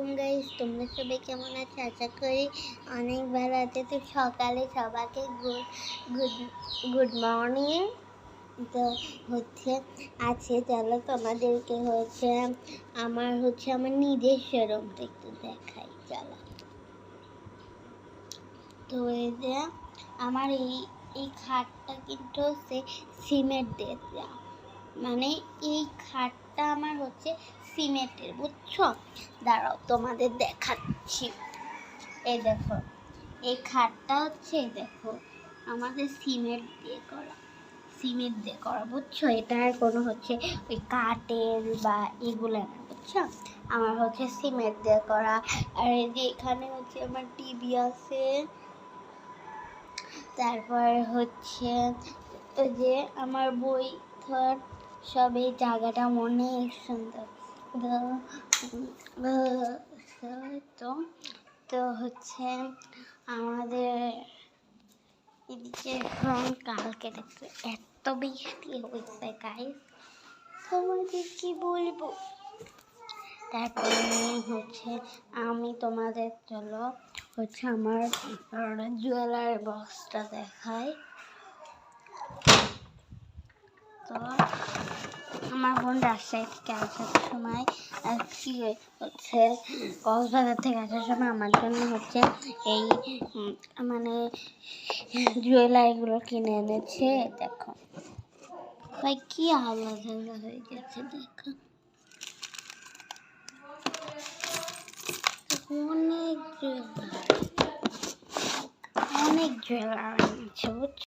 আলাইকুম গাইস, তোমরা সবাই কেমন আছো? আশা করি অনেক ভালো আছে। তো সকালে সবাইকে গুড গুড মর্নিং। তো আছে চলো তোমাদেরকে আমার নিজস্ব রুমটা একটু দেখাই। চলো, তো এই যে আমার এই খাটটা কিন্তু সিমেন্ট দিয়ে দেওয়া, মানে এই খাটটা আমার সিমেন্টের, বুঝছো? দাঁড়াও তোমাদের দেখাচ্ছি। এই দেখো, এই খাটটা দেখো আমাদের সিমেন্ট দিয়ে করা, বুঝছো? এটা আর কোনো ওই কাঠের বা এগুলো না, বুঝছো? আমার সিমেন্ট দিয়ে করা। আর এই যে এখানে আমার টিভি আছে। তারপর ওই যে আমার বই থর সব, এই জায়গাটা অনেক সুন্দর। তো তো আমাদের এদিকে এখন কালকে দেখতে এত বৃষ্টি হয়েছে গাইস, তোমাদের কি বলবো। তারপরে আমি তোমাদের চলো আমার জুয়েলারি বক্সটা দেখাই। তো আমার বোন রাজশাহী থেকে আসার সময় কক্সবাজার থেকে আসার সময় আমার জন্য এই মানে জুয়েলারিগুলো কিনে এনেছে। দেখো ভাই কি আলাদা হয়ে গেছে, দেখো অনেক জুয়েলারি এনেছে, বুঝছো?